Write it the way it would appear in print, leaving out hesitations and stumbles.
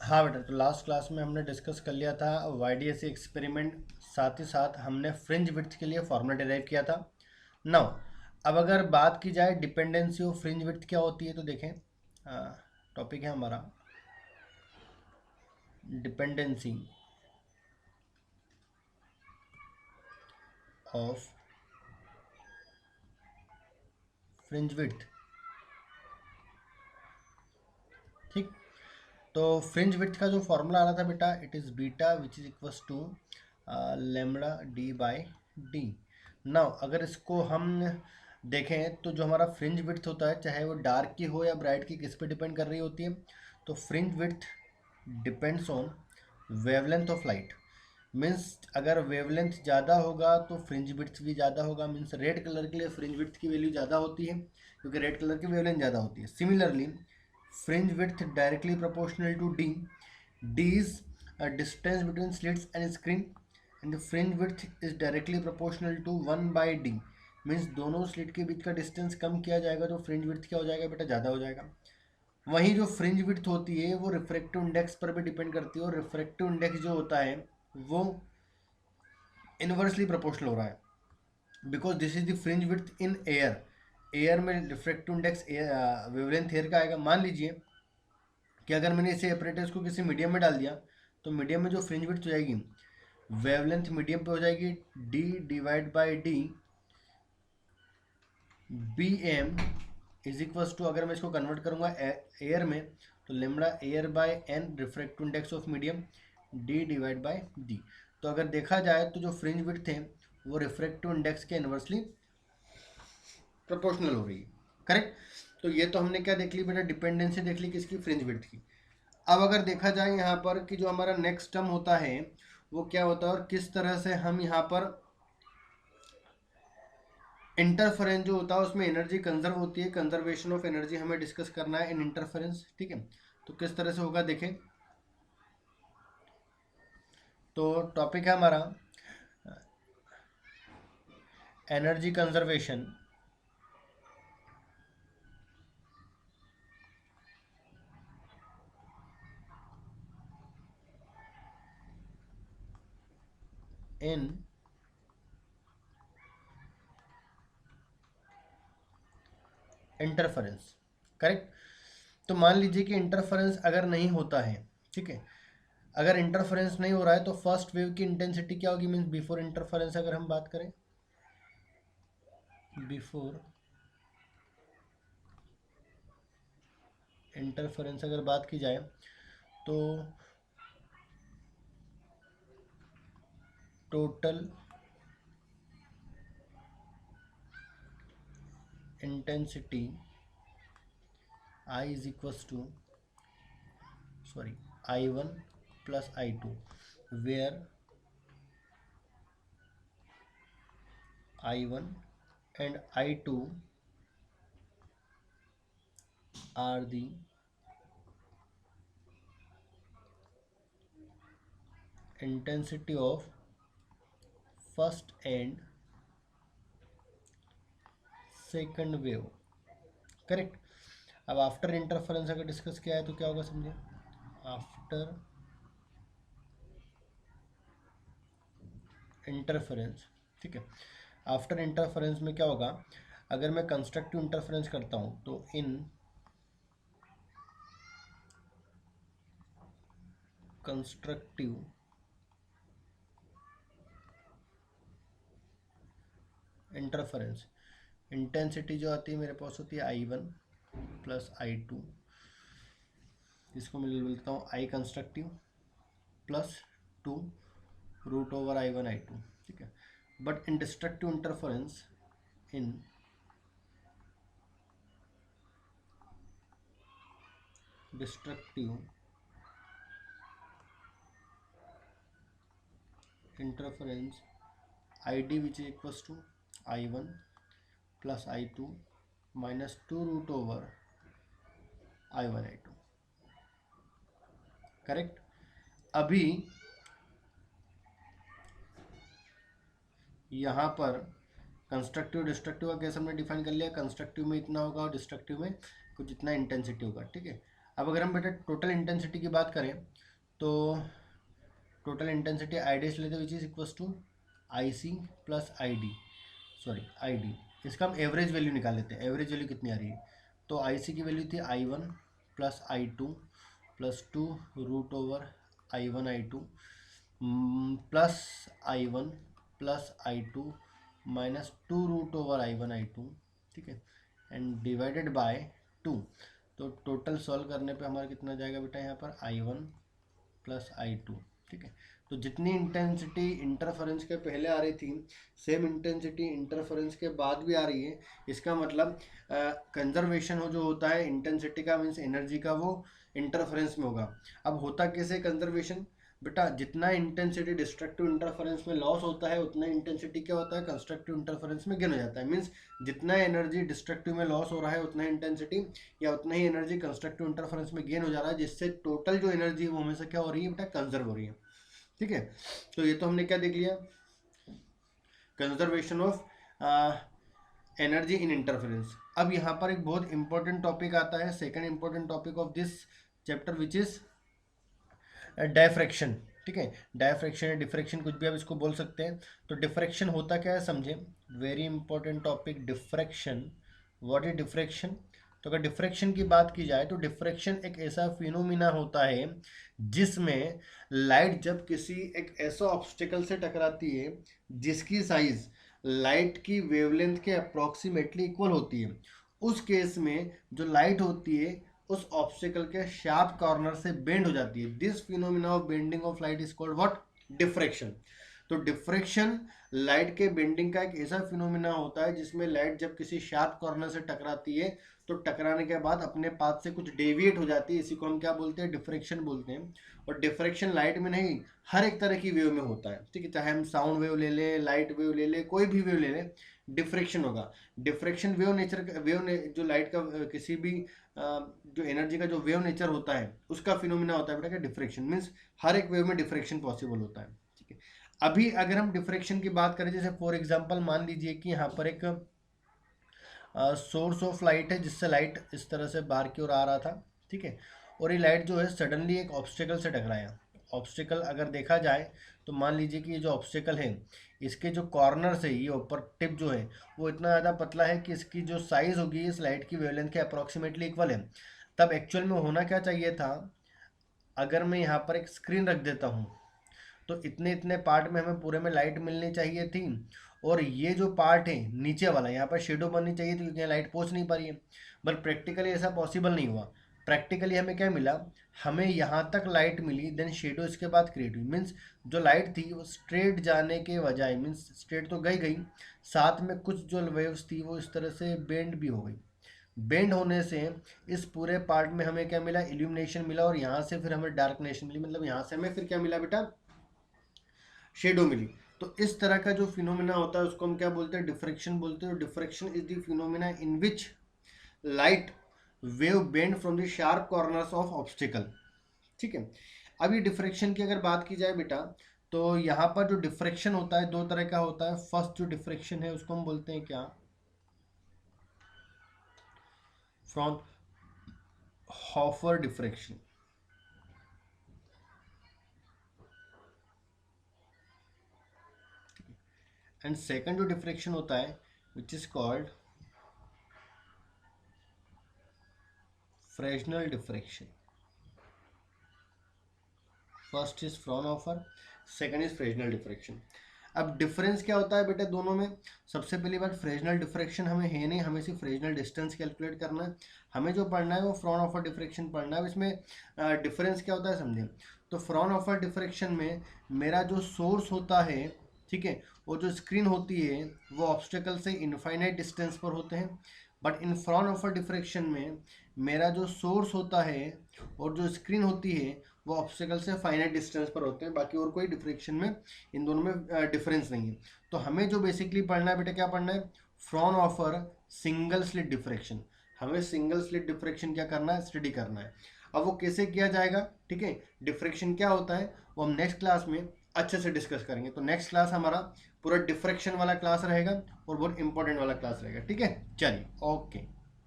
हाँ बेटा, तो लास्ट क्लास में हमने डिस्कस कर लिया था वाईडीएसी एक्सपेरिमेंट, साथ ही साथ हमने फ्रिंज विड्थ के लिए फॉर्मूला डिराइव किया था। नाउ अब अगर बात की जाए डिपेंडेंसी ऑफ फ्रिंज विड्थ क्या होती है, तो देखें टॉपिक है हमारा डिपेंडेंसी ऑफ फ्रिंज विड्थ। ठीक, तो फ्रिंज विड्थ का जो फॉर्मूला आ रहा था बेटा, it is beta which is equals to lambda D by D. Now अगर इसको हम देखें तो जो हमारा फ्रिंज विड्थ होता है, चाहे वो डार्क की हो या ब्राइट की, किस पे डिपेंड कर रही होती है? तो fringe width depends on wavelength of light. Means अगर वेवलेंथ ज़्यादा होगा तो फ्रिंज विड्थ भी ज़्यादा होगा। मीन्स रेड कलर के लिए फ्रिंज विड्थ की वैल्यू ज़्यादा होती है क्योंकि रेड कलर की वेवलेंथ ज़्यादा होती है। Similarly fringe width directly proportional to d. D is a distance between slits and screen, and the fringe width is directly proportional to 1 by d. Means दोनों स्लिट के बीच का डिस्टेंस कम किया जाएगा तो फ्रिंज विड्थ क्या हो जाएगा बेटा? ज़्यादा हो जाएगा। वहीं जो फ्रिंज विड्थ होती है वो रिफ्रैक्टिव इंडेक्स पर भी डिपेंड करती है, और रिफ्रैक्टिव इंडेक्स जो होता है वो इनवर्सली प्रोपोर्शनल हो रहा है, because this is the fringe width in air. Air में रिफ्रैक्टिव इंडेक्स वेवलेंथ एयर का आएगा। मान लीजिए कि अगर मैंने इसे एपरेटर्स को किसी मीडियम में डाल दिया, तो मीडियम में जो फ्रिंज विड्थ हो जाएगी, वेवलेंथ मीडियम पे हो जाएगी D divide by D B M is equals to, अगर मैं इसको कन्वर्ट करूंगा एयर में, तो lambda air by N refractive index of medium D divide by D. तो अगर देखा जाए तो जो फ्रिंज विड्थ है वो रिफ्रैक्टिव इंडेक्स के इनवर्सली प्रोपोर्शनल हो रही है। करेक्ट। तो ये तो हमने क्या देख ली बेटा? डिपेंडेंसी देख ली किसकी? फ्रिंज विड्थ की। अब अगर देखा जाए यहाँ पर कि जो हमारा नेक्स्ट टर्म होता है वो क्या होता है और किस तरह से हम यहाँ पर इंटरफेरेंस जो होता है उसमें एनर्जी कंजर्व होती है, कंजर्वेशन ऑफ एनर्जी हमें डिस्कस करना है इन इंटरफेरेंस। ठीक है, तो किस तरह से होगा देखें। तो टॉपिक है हमारा energy conservation in interference. Correct. तो मान लीजिए कि इंटरफेरेंस अगर नहीं होता है, ठीक है, अगर इंटरफेरेंस नहीं हो रहा है तो फर्स्ट वेव की इंटेंसिटी क्या होगी? मीन्स बिफोर इंटरफेरेंस अगर हम बात करें, बिफोर इंटरफेरेंस अगर बात की जाए तो total intensity I is equals to I1 plus I2, where I1 and I2 are the intensity of first and second wave. Correct. अब आफ्टर इंटरफेरेंस अगर डिस्कस किया है तो क्या होगा समझे? आफ्टर इंटरफेरेंस, ठीक है, आफ्टर इंटरफेरेंस में क्या होगा? अगर मैं कंस्ट्रक्टिव इंटरफेरेंस करता हूँ तो इन कंस्ट्रक्टिव इंटरफेरेंस इंटेंसिटी जो आती है मेरे पास होती है I1 प्लस I2, इसको मैं लिखता हूँ I constructive plus 2 root over I1 I2। ठीक है, but in destructive interference, in destructive interference ID which is equals to I1 plus I2 minus 2 root over I1 I2। Correct. अभी यहाँ पर constructive destructive का केस हमने define कर लिया। Constructive में इतना होगा और डिस्ट्रक्टिव में कुछ इतना इंटेंसिटी होगा। ठीक है, अब अगर हम बेटा टोटल इंटेंसिटी की बात करें तो टोटल इंटेंसिटी आई डैश लेते which is equals to I C plus I D, sorry I D, इसका हम एवरेज वैल्यू निकाल लेते हैं। एवरेज वैल्यू कितनी आ रही है, तो आई सी की वैल्यू थी I one plus I two plus two root over I one I two plus I one plus I two minus two root over I one I two, ठीक है, एंड डिवाइडेड बाय टू। तो total solve करने पे हमारा कितना जाएगा बेटा यहाँ पर I one plus I two, ठीक है। तो जितनी इंटेंसिटी इंटरफेरेंस के पहले आ रही थी सेम इंटेंसिटी इंटरफेरेंस के बाद भी आ रही है। इसका मतलब कंजर्वेशन हो जो होता है इंटेंसिटी का मीन्स एनर्जी का, वो इंटरफेरेंस में होगा। अब होता कैसे कंजर्वेशन बेटा, जितना इंटेंसिटी डिस्ट्रक्टिव इंटरफेरेंस में लॉस होता है उतना इंटेंसिटी क्या होता है कंस्ट्रक्टिव इंटरफेरेंस में गेन हो जाता है। मीन्स जितना एनर्जी डिस्ट्रक्टिव में लॉस हो रहा है उतना इंटेंसिटी या उतना ही एनर्जी कंस्ट्रक्टिव इंटरफेरेंस में गेन हो जा रहा है, जिससे टोटल जो एनर्जी है वो हमेशा क्या हो रही है बेटा, कंजर्व हो रही है, ठीक है। तो ये तो हमने क्या देख लिया, conservation of energy in interference. अब यहाँ पर एक बहुत इंपॉर्टेंट टॉपिक आता है, second important topic of this chapter which is diffraction, ठीक है। डायफ्रैक्शन या डिफ्रैक्शन कुछ भी आप इसको बोल सकते हैं। तो डिफ्रैक्शन होता क्या है समझें, very important topic diffraction. What is diffraction, तो अगर डिफ्रैक्शन की बात की जाए तो डिफ्रैक्शन एक ऐसा फिनोमिना होता है जिसमें लाइट जब किसी एक ऐसा ऑब्स्टिकल से टकराती है जिसकी साइज लाइट की वेवलेंथ के अप्रॉक्सीमेटली इक्वल होती है, उस केस में जो लाइट होती है उस ऑब्स्टिकल के शार्प कॉर्नर से बेंड हो जाती है। This phenomena of bending of light is called what, diffraction. तो डिफ्रैक्शन लाइट के बेंडिंग का एक ऐसा फिनोमिना होता है जिसमें लाइट जब किसी शार्प कॉर्नर से टकराती है तो टकराने के बाद अपने पाथ से कुछ डेविएट हो जाती है, इसी को हम क्या बोलते हैं, डिफ्रैक्शन बोलते हैं। और डिफ्रैक्शन लाइट में नहीं, हर एक तरह की वेव में होता है, ठीक है, चाहे हम साउंड वेव ले लें, लाइट वेव ले लें, कोई भी वेव ले लें, डिफ्रैक्शन होगा। डिफ्रैक्शन वेव नेचर जो लाइट का किसी भी जो एनर्जी का जो वेव नेचर होता है उसका फिनोमिना होता है बेटा, डिफ्रैक्शन मीन्स हर एक वेव में डिफ्रैक्शन पॉसिबल होता है, ठीक है। अभी अगर हम डिफ्रैक्शन की बात करें, जैसे फॉर एग्जांपल मान लीजिए कि यहाँ पर एक सोर्स ऑफ लाइट है जिससे लाइट इस तरह से बाहर की ओर आ रहा था, ठीक है, और ये लाइट जो है सडनली एक ऑब्स्टिकल से टकराया। ऑब्स्टिकल अगर देखा जाए तो मान लीजिए कि ये जो ऑब्स्टिकल है इसके जो कॉर्नर से ये ऊपर टिप जो है वो इतना ज़्यादा पतला है कि इसकी जो साइज़ होगी इस लाइट की वेवलेंथ के अप्रॉक्सीमेटली इक्वल है। तब एक्चुअल में होना क्या चाहिए था, अगर मैं यहाँ पर एक स्क्रीन रख देता हूँ तो इतने इतने पार्ट में हमें पूरे में लाइट मिलनी चाहिए थी, और ये जो पार्ट है नीचे वाला यहाँ पर शेडो बननी चाहिए थी क्योंकि यहाँ लाइट पहुँच नहीं पा रही है। बट प्रैक्टिकली ऐसा पॉसिबल नहीं हुआ। प्रैक्टिकली हमें क्या मिला, हमें यहाँ तक लाइट मिली, देन शेडो इसके बाद क्रिएट हुई। मीन्स जो लाइट थी वो स्ट्रेट जाने के बजाय, मीन्स स्ट्रेट तो गई गई, साथ में कुछ जो वेव्स थी वो इस तरह से बेंड भी हो गई। बेंड होने से इस पूरे पार्ट में हमें क्या मिला, इल्यूमिनेशन मिला, और यहाँ से फिर हमें डार्कनेस मिली, मतलब यहाँ से हमें फिर क्या मिला बेटा, शेडो मिली। तो इस तरह का जो फिनोमिना होता है उसको हम क्या बोलते हैं, डिफ्रैक्शन बोलते हैं। Diffraction is the phenomena in which light wave bend from the sharp corners of obstacle, ठीक है। अब ये डिफ्रैक्शन की अगर बात की जाए बेटा, तो यहाँ पर जो डिफ्रैक्शन होता है दो तरह का होता है। फर्स्ट जो डिफ्रैक्शन है उसको हम बोलते हैं क्या, फ्रॉनहोफर डिफ्रैक्शन। एंड सेकंड जो डिफ्रैक्शन होता है which is called Fresnel diffraction. First is Fraunhofer, second is Fresnel diffraction. अब डिफरेंस क्या होता है बेटा दोनों में, सबसे पहली बात फ्रेस्नेल डिफ्रैक्शन हमें है नहीं, हमें सिर्फ फ्रेस्नेल डिस्टेंस कैलकुलेट करना है। हमें जो पढ़ना है वो फ्रॉनहोफर डिफ्रैक्शन पढ़ना है। अब इसमें डिफरेंस क्या होता है समझें। तो फ्रॉनहोफर डिफ्रैक्शन में मेरा जो सोर्स होता है, ठीक है, वो जो स्क्रीन होती है वो ऑब्स्टेकल से इनफाइनाइट डिस्टेंस पर होते हैं। बट इन फ्रॉनहोफर डिफ्रैक्शन में मेरा जो सोर्स होता है और जो स्क्रीन होती है वो ऑब्स्टेकल से फाइनाइट डिस्टेंस पर होते हैं। बाकी और कोई डिफ्रैक्शन में इन दोनों में डिफरेंस नहीं है। तो हमें जो बेसिकली पढ़ना है बेटा, क्या पढ़ना है, फ्रॉनहोफर सिंगल स्लिट डिफ्रैक्शन। हमें सिंगल स्लिट डिफ्रैक्शन क्या करना है, स्टडी करना है। अब वो कैसे किया जाएगा, ठीक है, डिफ्रैक्शन क्या होता है वो हम नेक्स्ट क्लास में अच्छे से डिस्कस करेंगे। तो नेक्स्ट क्लास हमारा पूरा डिफ्रैक्शन वाला क्लास रहेगा और बहुत इंपॉर्टेंट वाला क्लास रहेगा, ठीक है। चलिए, ओके।